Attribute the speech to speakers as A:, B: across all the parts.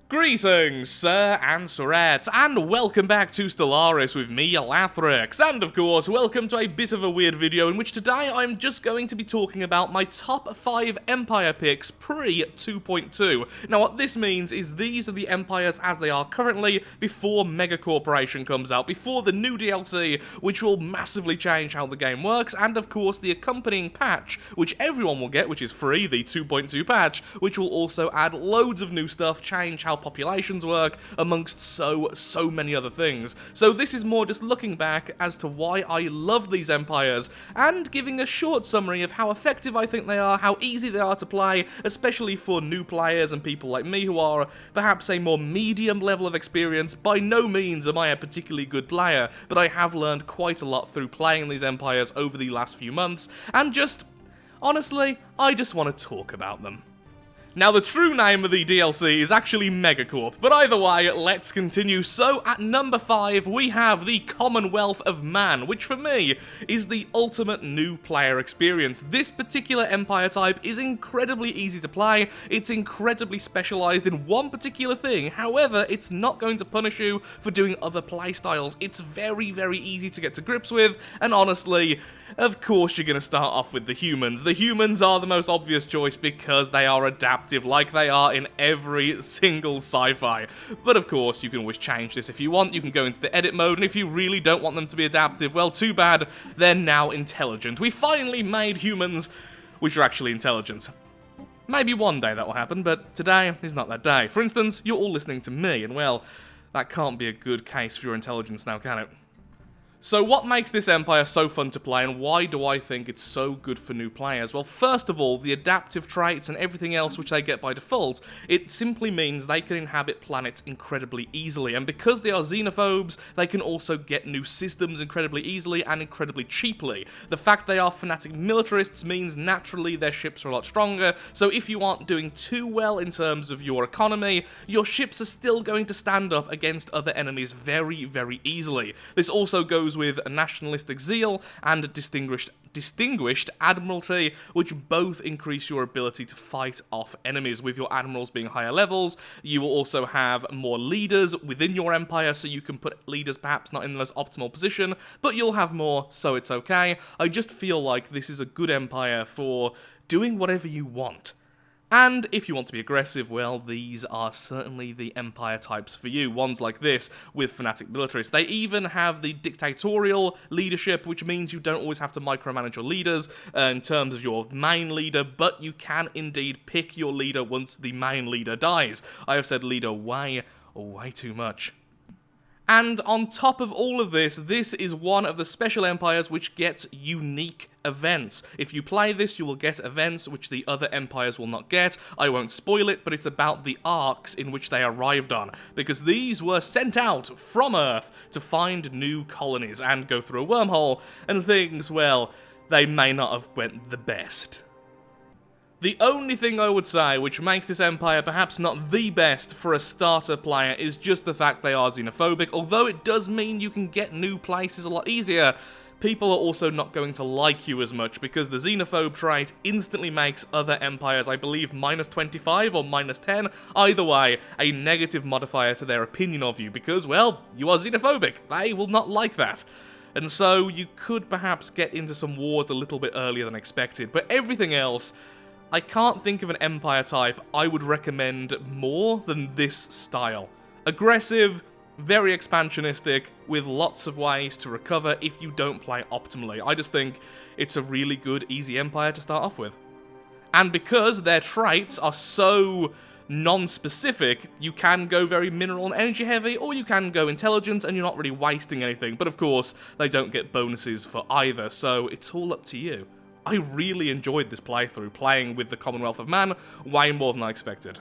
A: Greetings, Sir and Sirette, and welcome back to Stellaris with me, Lathrix, and of course, welcome to a bit of a weird video in which today I'm just going to be talking about my top 5 Empire picks pre-2.2. Now what this means is these are the Empires as they are currently before Megacorp comes out, before the new DLC, which will massively change how the game works, and of course the accompanying patch, which everyone will get, which is free, the 2.2 patch, which will also add loads of new stuff, change how populations work, amongst so many other things. So this is more just looking back as to why I love these empires, and giving a short summary of how effective I think they are, how easy they are to play, especially for new players and people like me who are perhaps a more medium level of experience. By no means am I a particularly good player, but I have learned quite a lot through playing these empires over the last few months, and just, honestly, I just want to talk about them. Now, the true name of the DLC is actually Megacorp, but either way, let's continue. So, at number 5, we have the Commonwealth of Man, which for me is the ultimate new player experience. This particular empire type is incredibly easy to play, it's incredibly specialized in one particular thing, however, it's not going to punish you for doing other playstyles. It's very easy to get to grips with, and honestly, of course you're going to start off with the humans. The humans are the most obvious choice because they are adaptive, like they are in every single sci-fi. But of course, you can always change this if you want. You can go into the edit mode, and if you really don't want them to be adaptive, well, too bad, they're now intelligent. We finally made humans which are actually intelligent. Maybe one day that will happen, but today is not that day. For instance, you're all listening to me, and well, that can't be a good case for your intelligence now, can it? So what makes this empire so fun to play, and why do I think it's so good for new players? Well, first of all, the adaptive traits and everything else which they get by default, it simply means they can inhabit planets incredibly easily, and because they are xenophobes, they can also get new systems incredibly easily and incredibly cheaply. The fact they are fanatic militarists means naturally their ships are a lot stronger, so if you aren't doing too well in terms of your economy, your ships are still going to stand up against other enemies very easily. This also goes with a nationalistic zeal and a distinguished admiralty, which both increase your ability to fight off enemies. With your admirals being higher levels, you will also have more leaders within your empire, so you can put leaders perhaps not in the most optimal position, but you'll have more, so it's okay. I just feel like this is a good empire for doing whatever you want. And if you want to be aggressive, well, these are certainly the empire types for you. Ones like this, with fanatic militarists. They even have the dictatorial leadership, which means you don't always have to micromanage your leaders in terms of your main leader, but you can indeed pick your leader once the main leader dies. I have said leader way too much. And on top of all of this, this is one of the special empires which gets unique events. If you play this, you will get events which the other empires will not get. I won't spoil it, but it's about the arcs in which they arrived on, because these were sent out from Earth to find new colonies and go through a wormhole, and things, well, they may not have went the best. The only thing I would say which makes this empire perhaps not the best for a starter player is just the fact they are xenophobic. Although it does mean you can get new places a lot easier, people are also not going to like you as much, because the xenophobe trait instantly makes other empires, I believe, -25 or -10, either way, a negative modifier to their opinion of you, because, well, you are xenophobic. They will not like that. And so you could perhaps get into some wars a little bit earlier than expected, but everything else, I can't think of an empire type I would recommend more than this style. Aggressive, very expansionistic, with lots of ways to recover if you don't play optimally. I just think it's a really good, easy empire to start off with. And because their traits are so non-specific, you can go very mineral and energy heavy, or you can go intelligence and you're not really wasting anything. But of course, they don't get bonuses for either, so it's all up to you. I really enjoyed this playthrough, playing with the Commonwealth of Man way more than I expected.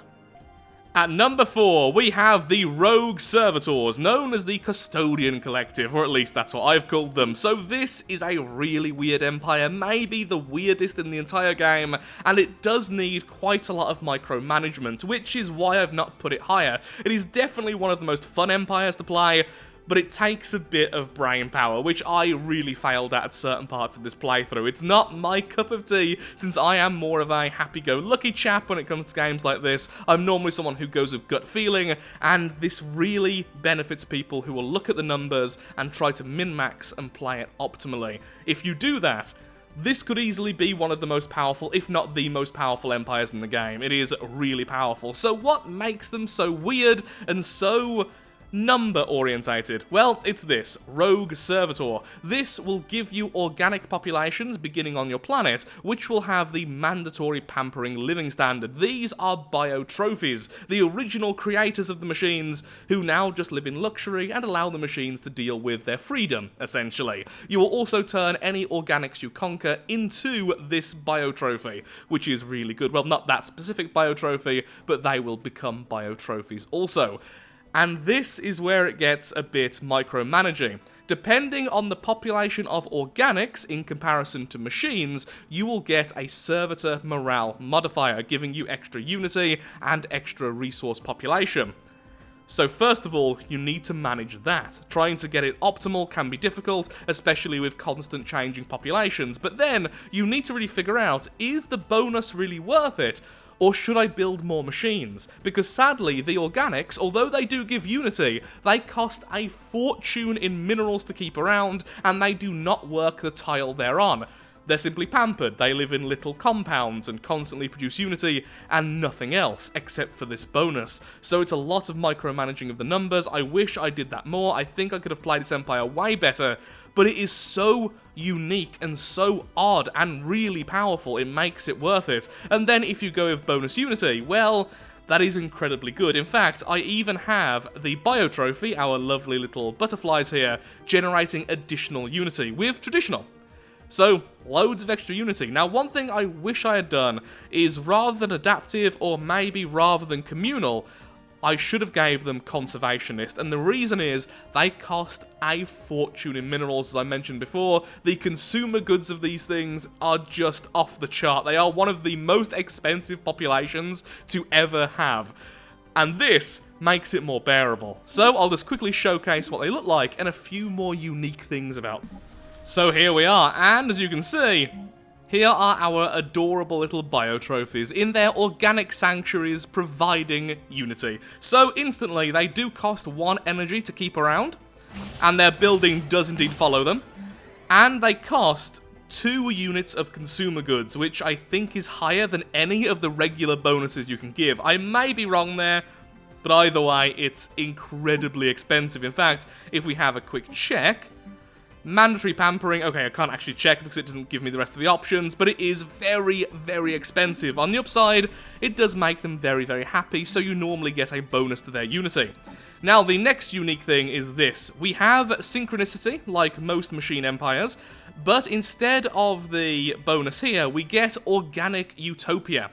A: At number 4, we have the Rogue Servitors, known as the Custodian Collective, or at least that's what I've called them. So this is a really weird empire, maybe the weirdest in the entire game, and it does need quite a lot of micromanagement, which is why I've not put it higher. It is definitely one of the most fun empires to play, but it takes a bit of brain power, which I really failed at certain parts of this playthrough. It's not my cup of tea, since I am more of a happy-go-lucky chap when it comes to games like this. I'm normally someone who goes with gut feeling, and this really benefits people who will look at the numbers and try to min-max and play it optimally. If you do that, this could easily be one of the most powerful, if not the most powerful empires in the game. It is really powerful. So what makes them so weird and so number-orientated? Well, it's this, Rogue Servitor. This will give you organic populations beginning on your planet, which will have the mandatory pampering living standard. These are bio-trophies, the original creators of the machines, who now just live in luxury and allow the machines to deal with their freedom, essentially. You will also turn any organics you conquer into this bio-trophy, which is really good. Well, not that specific bio-trophy, but they will become bio-trophies also. And this is where it gets a bit micromanaging. Depending on the population of organics in comparison to machines, you will get a Servitor morale modifier, giving you extra unity and extra resource population. So first of all, you need to manage that. Trying to get it optimal can be difficult, especially with constant changing populations, but then you need to really figure out, is the bonus really worth it? Or should I build more machines? Because sadly, the organics, although they do give unity, they cost a fortune in minerals to keep around, and they do not work the tile they're on. They're simply pampered, they live in little compounds and constantly produce unity, and nothing else, except for this bonus. So it's a lot of micromanaging of the numbers. I wish I did that more. I think I could have played this empire way better, but it is so unique and so odd and really powerful, it makes it worth it. And then if you go with bonus unity, well, that is incredibly good. In fact, I even have the Bio Trophy, our lovely little butterflies here, generating additional unity with traditional. So, loads of extra unity. Now, one thing I wish I had done is, rather than adaptive, or maybe rather than communal, I should have gave them Conservationist, and the reason is, they cost a fortune in minerals, as I mentioned before. The consumer goods of these things are just off the chart. They are one of the most expensive populations to ever have. And this makes it more bearable. So, I'll just quickly showcase what they look like, and a few more unique things about them. So here we are, and as you can see, here are our adorable little bio-trophies in their organic sanctuaries providing unity. So instantly, they do cost 1 energy to keep around, and their building does indeed follow them, and they cost 2 units of consumer goods, which I think is higher than any of the regular bonuses you can give. I may be wrong there, but either way, it's incredibly expensive. In fact, if we have a quick check, mandatory pampering, okay, I can't actually check because it doesn't give me the rest of the options, but it is very, very expensive. On the upside, it does make them very, very happy, so you normally get a bonus to their unity. Now, the next unique thing is this. We have Synchronicity, like most machine empires, but instead of the bonus here, we get Organic Utopia.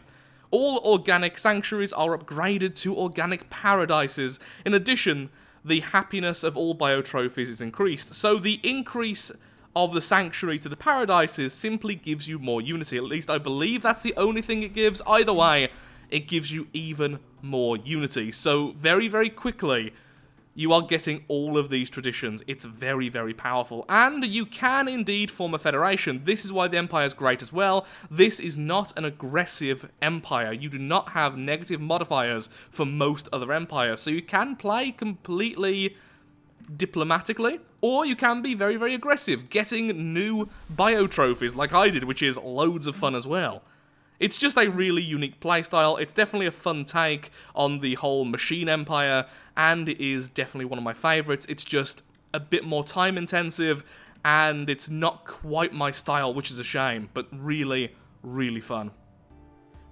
A: All organic sanctuaries are upgraded to organic paradises. In addition, the happiness of all bio-trophies is increased. So the increase of the sanctuary to the paradises simply gives you more unity. At least I believe that's the only thing it gives. Either way, it gives you even more unity. So very, very quickly, you are getting all of these traditions. It's very, very powerful. And you can indeed form a federation. This is why the Empire is great as well. This is not an aggressive empire. You do not have negative modifiers for most other empires. So you can play completely diplomatically, or you can be very, very aggressive, getting new bio-trophies like I did, which is loads of fun as well. It's just a really unique playstyle. It's definitely a fun take on the whole machine empire, and it is definitely one of my favourites. It's just a bit more time intensive, and it's not quite my style, which is a shame, but really, really fun.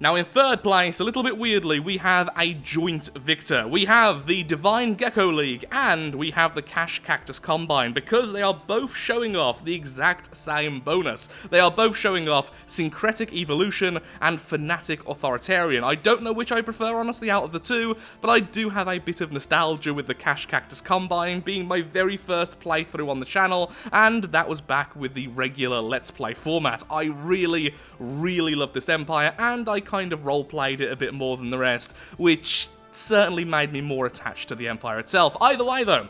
A: Now in third place, a little bit weirdly, we have a joint victor. We have the Divine Gecko League, and we have the Cash Cactus Combine, because they are both showing off the exact same bonus. They are both showing off Syncretic Evolution and Fanatic Authoritarian. I don't know which I prefer, honestly, out of the two, but I do have a bit of nostalgia with the Cash Cactus Combine being my very first playthrough on the channel, and that was back with the regular Let's Play format. I really, really love this empire, and I kind of role-played it a bit more than the rest, which certainly made me more attached to the Empire itself. Either way, though,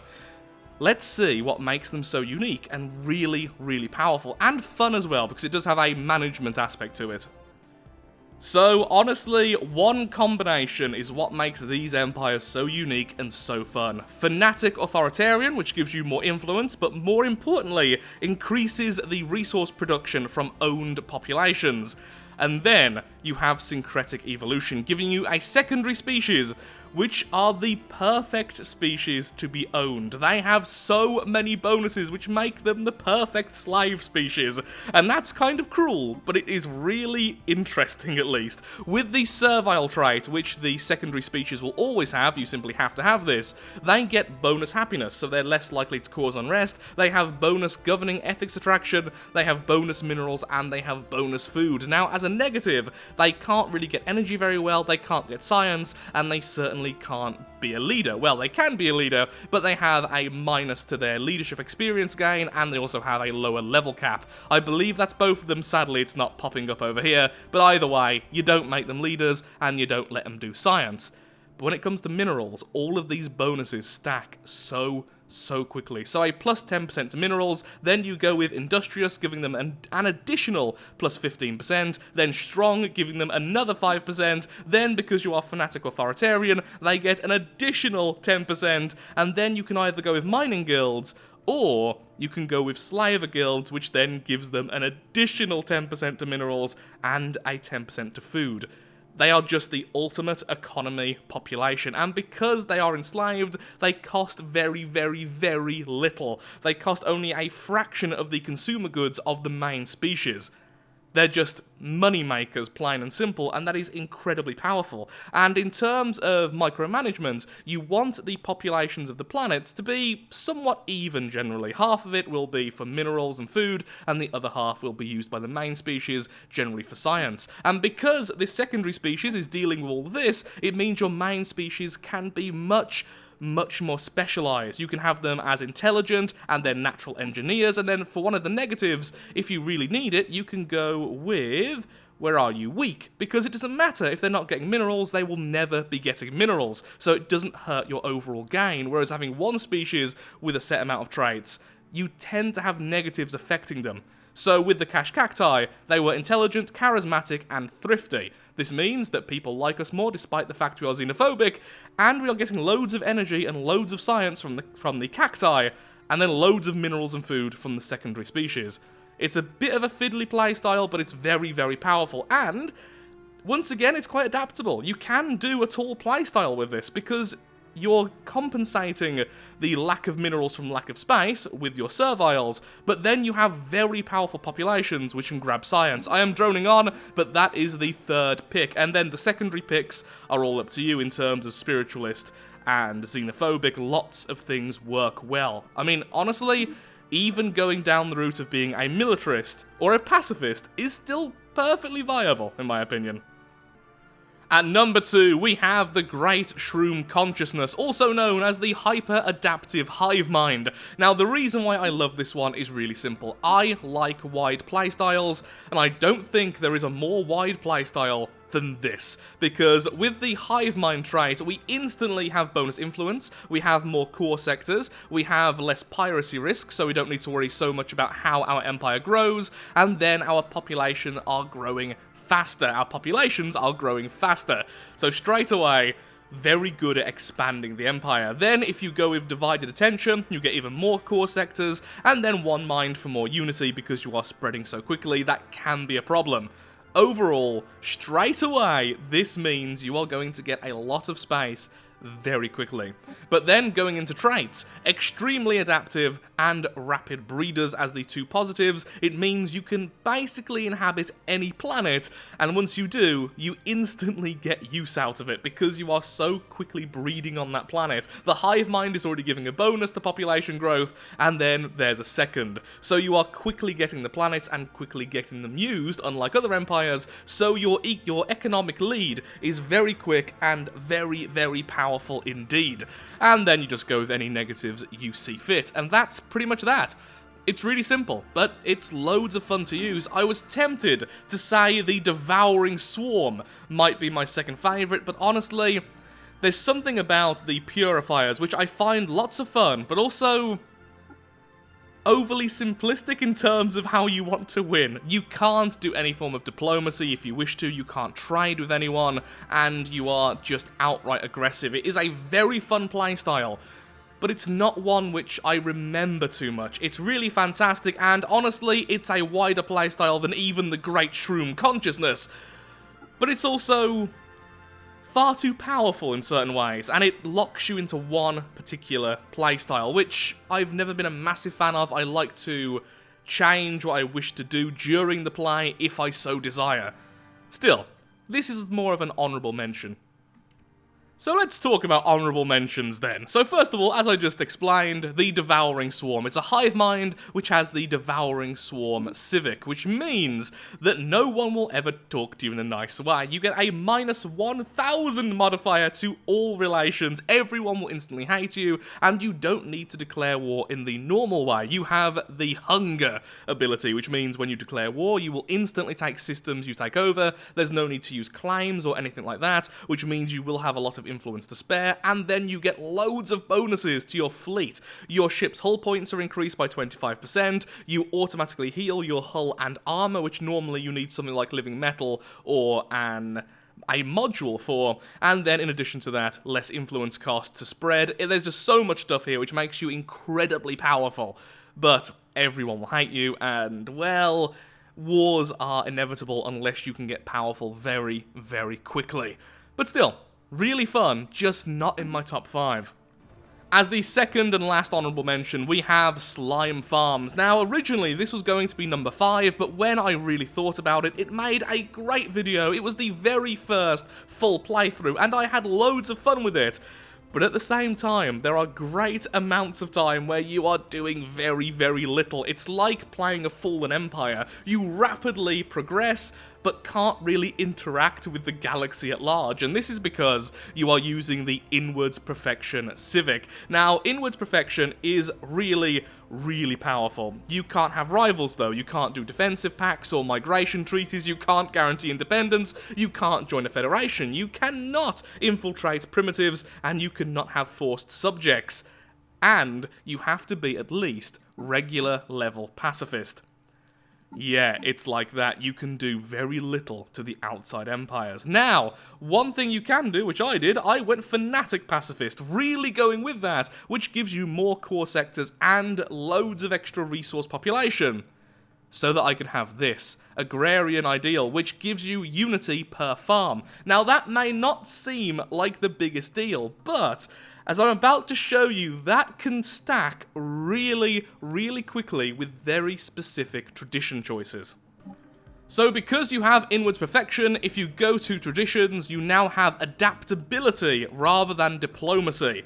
A: let's see what makes them so unique and really, really powerful, and fun as well, because it does have a management aspect to it. So, honestly, one combination is what makes these empires so unique and so fun. Fanatic Authoritarian, which gives you more influence, but more importantly, increases the resource production from owned populations. And then, you have Syncretic Evolution, giving you a secondary species, which are the perfect species to be owned. They have so many bonuses which make them the perfect slave species, and that's kind of cruel, but it is really interesting at least. With the servile trait, which the secondary species will always have, you simply have to have this, they get bonus happiness, so they're less likely to cause unrest, they have bonus governing ethics attraction, they have bonus minerals, and they have bonus food. Now, as a negative, they can't really get energy very well, they can't get science, and they certainly can't be a leader. Well, they can be a leader, but they have a minus to their leadership experience gain, and they also have a lower level cap. I believe that's both of them. Sadly, it's not popping up over here, but either way, you don't make them leaders, and you don't let them do science. But when it comes to minerals, all of these bonuses stack so quickly. So a plus 10% to minerals, then you go with Industrious, giving them an additional plus 15%, then Strong, giving them another 5%, then because you are Fanatic Authoritarian, they get an additional 10%, and then you can either go with Mining Guilds, or you can go with Slaver Guilds, which then gives them an additional 10% to minerals and a 10% to food. They are just the ultimate economy population, and because they are enslaved, they cost very, very, very little. They cost only a fraction of the consumer goods of the main species. They're just money makers, plain and simple, and that is incredibly powerful. And in terms of micromanagement, you want the populations of the planets to be somewhat even generally. Half of it will be for minerals and food, and the other half will be used by the main species, generally for science. And because this secondary species is dealing with all this, it means your main species can be much more specialized. You can have them as intelligent, and then natural engineers, and then for one of the negatives, if you really need it, you can go with, where are you, weak, because it doesn't matter if they're not getting minerals, they will never be getting minerals, so it doesn't hurt your overall gain, whereas having one species with a set amount of traits, you tend to have negatives affecting them. So with the Cash Cacti, they were intelligent, charismatic, and thrifty. This means that people like us more despite the fact we are xenophobic, and we are getting loads of energy and loads of science from the cacti, and then loads of minerals and food from the secondary species. It's a bit of a fiddly playstyle, but it's very, very powerful, and once again, it's quite adaptable. You can do a tall playstyle with this, because you're compensating the lack of minerals from lack of space with your serviles, but then you have very powerful populations which can grab science. I am droning on, but that is the third pick, and then the secondary picks are all up to you in terms of spiritualist and xenophobic. Lots of things work well. I mean, honestly, even going down the route of being a militarist or a pacifist is still perfectly viable, in my opinion. At number 2, we have the Great Shroom Consciousness, also known as the Hyper-Adaptive Hive Mind. Now, the reason why I love this one is really simple. I like wide playstyles, and I don't think there is a more wide playstyle than this, because with the Hive Mind trait, we instantly have bonus influence, we have more core sectors, we have less piracy risk, so we don't need to worry so much about how our empire grows, and then our population are growing faster. Our populations are growing faster. So straight away, very good at expanding the empire. Then if you go with divided attention, you get even more core sectors, and then one mind for more unity because you are spreading so quickly. That can be a problem. Overall, straight away, this means you are going to get a lot of space very quickly. But then going into traits, extremely adaptive and rapid breeders as the two positives, it means you can basically inhabit any planet, and once you do, you instantly get use out of it because you are so quickly breeding on that planet. The hive mind is already giving a bonus to population growth, and then there's a second. So you are quickly getting the planets and quickly getting them used, unlike other empires, so your economic lead is very quick and very, very powerful indeed. And then you just go with any negatives you see fit, and that's pretty much that. It's really simple, but it's loads of fun to use. I was tempted to say the Devouring Swarm might be my second favourite, but honestly, there's something about the Purifiers which I find lots of fun, but also overly simplistic in terms of how you want to win. You can't do any form of diplomacy if you wish to, you can't trade with anyone, and you are just outright aggressive. It is a very fun playstyle, but it's not one which I remember too much. It's really fantastic, and honestly, it's a wider playstyle than even the Great Shroom Consciousness. But it's also far too powerful in certain ways, and it locks you into one particular playstyle, which I've never been a massive fan of. I like to change what I wish to do during the play if I so desire. Still, this is more of an honourable mention. So let's talk about honourable mentions then. So first of all, as I just explained, the Devouring Swarm. It's a hive mind which has the Devouring Swarm civic, which means that no one will ever talk to you in a nice way. You get a minus 1,000 modifier to all relations, everyone will instantly hate you, and you don't need to declare war in the normal way. You have the Hunger ability, which means when you declare war, you will instantly take systems you take over. There's no need to use claims or anything like that, which means you will have a lot of influence to spare, and then you get loads of bonuses to your fleet. Your ship's hull points are increased by 25%, you automatically heal your hull and armor, which normally you need something like living metal or a module for, and then in addition to that, less influence cost to spread. There's just so much stuff here which makes you incredibly powerful, but everyone will hate you, and well, wars are inevitable unless you can get powerful very, very quickly. But still, really fun, just not in my top 5. As the second and last honourable mention, we have Slime Farms. Now, originally, this was going to be number 5, but when I really thought about it, it made a great video. It was the very first full playthrough, and I had loads of fun with it. But at the same time, there are great amounts of time where you are doing very, very little. It's like playing a Fallen Empire. You rapidly progress, but can't really interact with the galaxy at large, and this is because you are using the Inwards Perfection Civic. Now, Inwards Perfection is really, really powerful. You can't have rivals though, you can't do defensive pacts or migration treaties, you can't guarantee independence, you can't join a federation, you cannot infiltrate primitives, and you cannot have forced subjects. And you have to be at least regular level pacifist. Yeah, it's like that. You can do very little to the outside empires. Now, one thing you can do, which I did, I went Fanatic Pacifist, really going with that, which gives you more core sectors and loads of extra resource population. So that I could have this, Agrarian Ideal, which gives you unity per farm. Now, that may not seem like the biggest deal, but as I'm about to show you, that can stack really, really quickly with very specific tradition choices. So because you have Inwards Perfection, if you go to Traditions, you now have Adaptability rather than Diplomacy.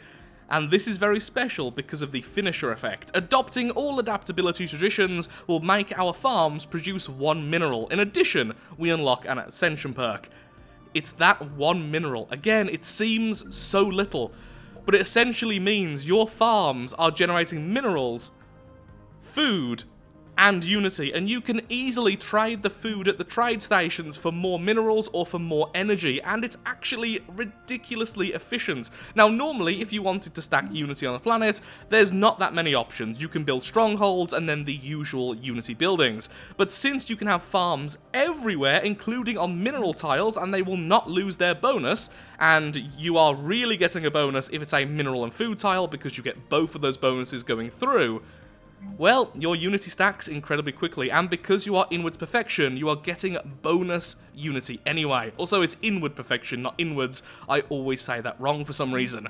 A: And this is very special because of the finisher effect. Adopting all adaptability traditions will make our farms produce 1 mineral. In addition, we unlock an Ascension perk. It's that 1 mineral. Again, it seems so little, but it essentially means your farms are generating minerals, food, and unity, and you can easily trade the food at the trade stations for more minerals or for more energy, and it's actually ridiculously efficient. Now, normally, if you wanted to stack unity on a planet, there's not that many options. You can build strongholds and then the usual unity buildings, but since you can have farms everywhere, including on mineral tiles, and they will not lose their bonus, and you are really getting a bonus if it's a mineral and food tile because you get both of those bonuses going through, well, your unity stacks incredibly quickly, and because you are Inwards Perfection, you are getting bonus unity anyway. Also, it's Inward Perfection, not Inwards. I always say that wrong for some reason.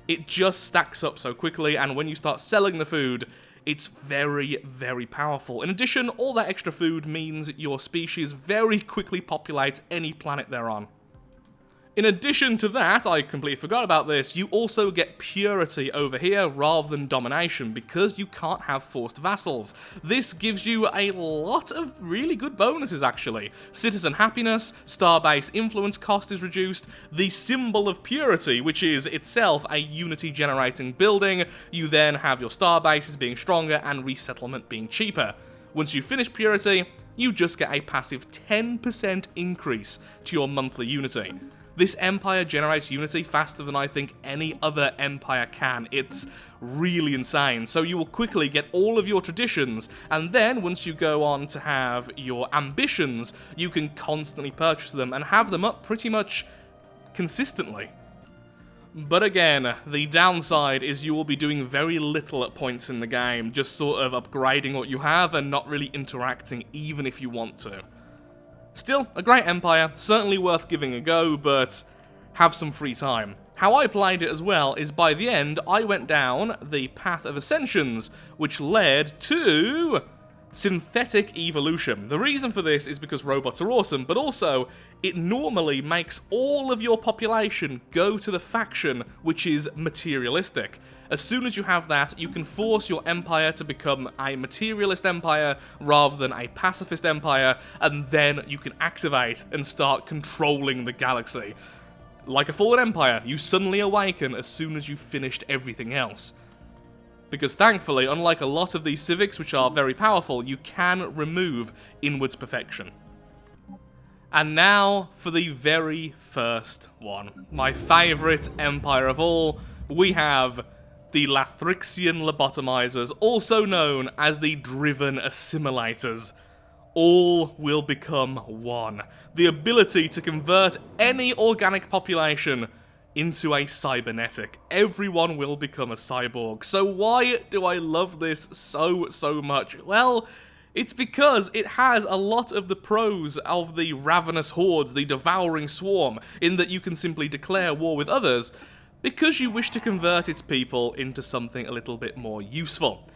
A: It just stacks up so quickly, and when you start selling the food, it's very, very powerful. In addition, all that extra food means your species very quickly populates any planet they're on. In addition to that, I completely forgot about this, you also get purity over here rather than domination because you can't have forced vassals. This gives you a lot of really good bonuses actually. Citizen happiness, starbase influence cost is reduced, the symbol of purity, which is itself a unity generating building, you then have your starbases being stronger and resettlement being cheaper. Once you finish purity, you just get a passive 10% increase to your monthly unity. This empire generates unity faster than I think any other empire can. It's really insane. So you will quickly get all of your traditions, and then once you go on to have your ambitions, you can constantly purchase them and have them up pretty much consistently. But again, the downside is you will be doing very little at points in the game, just sort of upgrading what you have and not really interacting even if you want to. Still, a great empire, certainly worth giving a go, but have some free time. How I played it as well is by the end, I went down the path of ascensions, which led to synthetic evolution. The reason for this is because robots are awesome, but also it normally makes all of your population go to the faction which is materialistic. As soon as you have that, you can force your empire to become a materialist empire rather than a pacifist empire, and then you can activate and start controlling the galaxy. Like a fallen empire, you suddenly awaken as soon as you've finished everything else. Because thankfully, unlike a lot of these civics which are very powerful, you can remove inwards perfection. And now for the very first one. My favourite empire of all, we have the Lathrixian lobotomizers, also known as the Driven Assimilators. All will become one. The ability to convert any organic population into a cybernetic. Everyone will become a cyborg. So why do I love this so much? Well, it's because it has a lot of the pros of the ravenous hordes, the devouring swarm, in that you can simply declare war with others because you wish to convert its people into something a little bit more useful.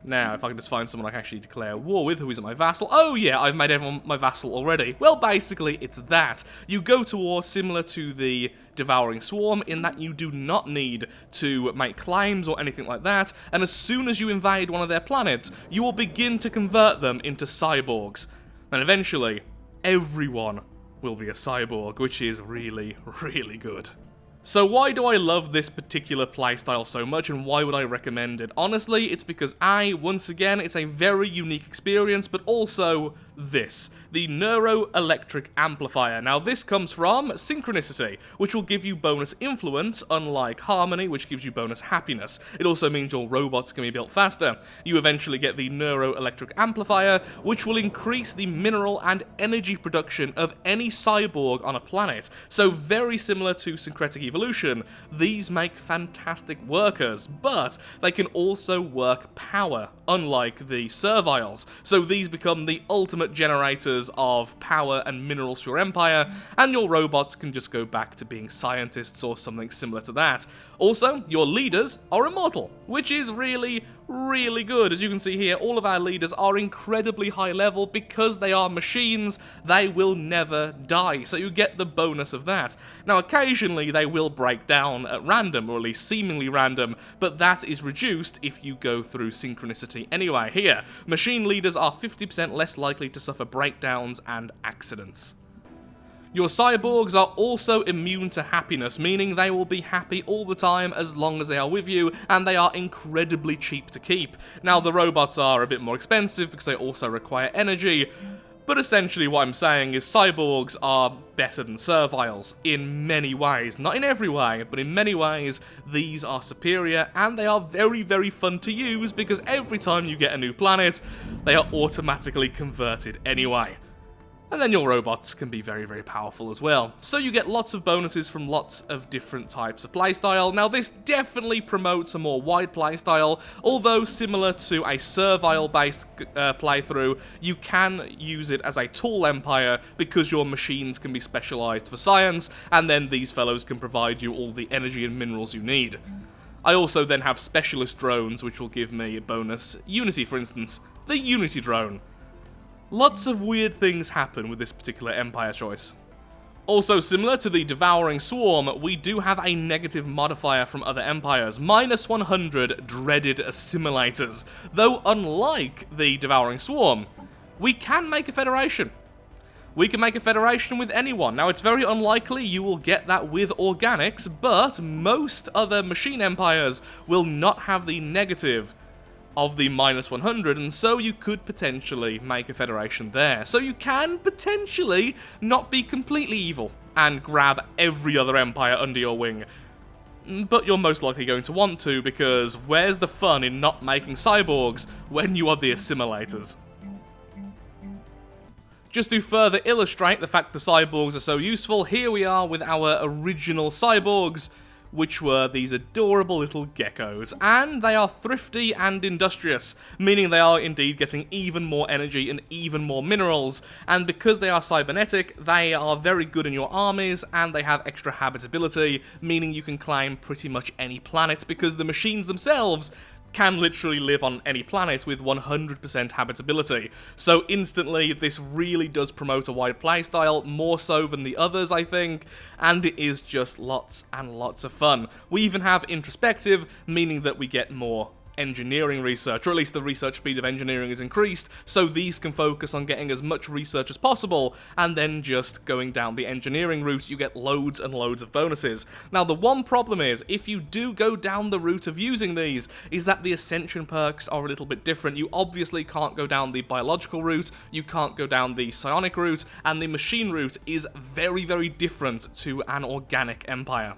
A: Now, if I can just find someone I can actually declare war with, who isn't my vassal. Oh yeah, I've made everyone my vassal already. Well, basically, it's that. You go to war similar to the Devouring Swarm, in that you do not need to make claims or anything like that, and as soon as you invade one of their planets, you will begin to convert them into cyborgs. And eventually, everyone will be a cyborg, which is really good. So why do I love this particular playstyle so much, and why would I recommend it? Honestly, it's because once again, it's a very unique experience, but also this, the Neuroelectric Amplifier. Now this comes from Synchronicity, which will give you bonus influence, unlike Harmony, which gives you bonus happiness. It also means your robots can be built faster. You eventually get the Neuroelectric Amplifier, which will increase the mineral and energy production of any cyborg on a planet. So very similar to Syncretic Evolution, these make fantastic workers, but they can also work power, unlike the Serviles. So these become the ultimate generators of power and minerals for your empire, and your robots can just go back to being scientists or something similar to that. Also, your leaders are immortal, which is really good. As you can see here, all of our leaders are incredibly high level because they are machines. They will never die, so you get the bonus of that. Now, occasionally they will break down at random, or at least seemingly random, but that is reduced if you go through Synchronicity anyway. Here, machine leaders are 50% less likely to suffer breakdowns and accidents. Your cyborgs are also immune to happiness, meaning they will be happy all the time as long as they are with you, and they are incredibly cheap to keep. Now, the robots are a bit more expensive because they also require energy, but essentially what I'm saying is cyborgs are better than Serviles in many ways. Not in every way, but in many ways, these are superior, and they are very fun to use because every time you get a new planet, they are automatically converted anyway. And then your robots can be very powerful as well. So you get lots of bonuses from lots of different types of playstyle. Now this definitely promotes a more wide playstyle, although similar to a Servile-based playthrough, you can use it as a tool empire because your machines can be specialized for science, and then these fellows can provide you all the energy and minerals you need. I also then have specialist drones, which will give me a bonus Unity, for instance. The Unity drone. Lots of weird things happen with this particular empire choice. Also similar to the Devouring Swarm, we do have a negative modifier from other empires, -100 dreaded assimilators. Though unlike the Devouring Swarm, we can make a federation. We can make a federation with anyone. Now, it's very unlikely you will get that with organics, but most other machine empires will not have the negative, of the -100, and so you could potentially make a federation there. So you can potentially not be completely evil and grab every other empire under your wing. But you're most likely going to want to, because where's the fun in not making cyborgs when you are the assimilators? Just to further illustrate the fact the cyborgs are so useful, here we are with our original cyborgs, which were these adorable little geckos, and they are thrifty and industrious, meaning they are indeed getting even more energy and even more minerals, and because they are cybernetic, they are very good in your armies, and they have extra habitability, meaning you can claim pretty much any planet, because the machines themselves can literally live on any planet with 100% habitability. So instantly, this really does promote a wide playstyle, more so than the others, I think, and it is just lots and lots of fun. We even have introspective, meaning that we get more engineering research, or at least the research speed of engineering is increased, so these can focus on getting as much research as possible, and then just going down the engineering route, you get loads and loads of bonuses. Now, the one problem is, if you do go down the route of using these, is that the ascension perks are a little bit different. You obviously can't go down the biological route, you can't go down the psionic route, and the machine route is very, very different to an organic empire.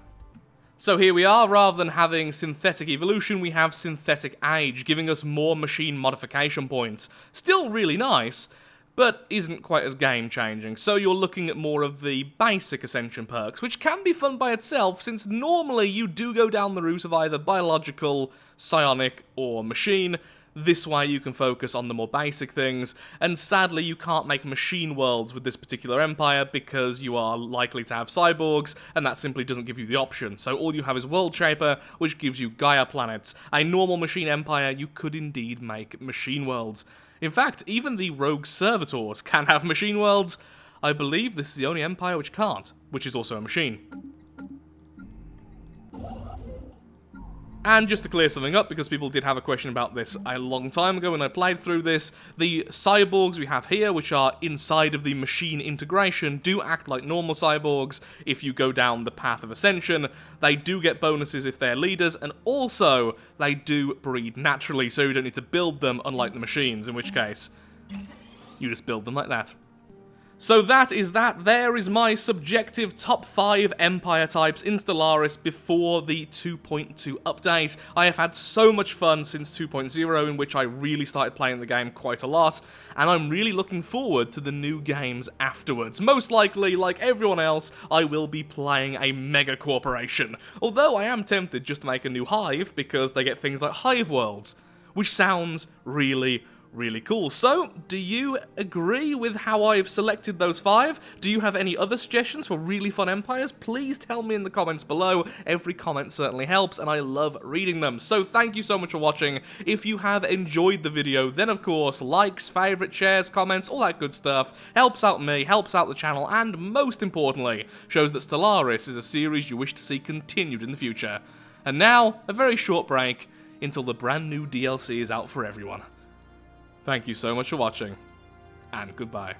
A: So here we are, rather than having synthetic evolution, we have synthetic age, giving us more machine modification points. Still really nice, but isn't quite as game-changing, so you're looking at more of the basic ascension perks, which can be fun by itself, since normally you do go down the route of either biological, psionic, or machine. This way you can focus on the more basic things, and sadly you can't make machine worlds with this particular empire because you are likely to have cyborgs, and that simply doesn't give you the option. So all you have is World Shaper, which gives you Gaia planets. A normal machine empire, you could indeed make machine worlds. In fact, even the rogue servitors can have machine worlds. I believe this is the only empire which can't, which is also a machine. And just to clear something up, because people did have a question about this a long time ago when I played through this, the cyborgs we have here, which are inside of the machine integration, do act like normal cyborgs if you go down the path of ascension. They do get bonuses if they're leaders, and also they do breed naturally, so you don't need to build them, unlike the machines, in which case you just build them like that. So that is that. There is my subjective top 5 Empire types in Stellaris before the 2.2 update. I have had so much fun since 2.0, in which I really started playing the game quite a lot, and I'm really looking forward to the new games afterwards. Most likely, like everyone else, I will be playing a Megacorporation, although I am tempted just to make a new Hive, because they get things like Hive Worlds, which sounds really cool. So, do you agree with how I've selected those 5? Do you have any other suggestions for really fun empires? Please tell me in the comments below. Every comment certainly helps, and I love reading them. So thank you so much for watching. If you have enjoyed the video, then of course, likes, favourites, shares, comments, all that good stuff helps out me, helps out the channel, and most importantly, shows that Stellaris is a series you wish to see continued in the future. And now, a very short break until the brand new DLC is out for everyone. Thank you so much for watching, and goodbye.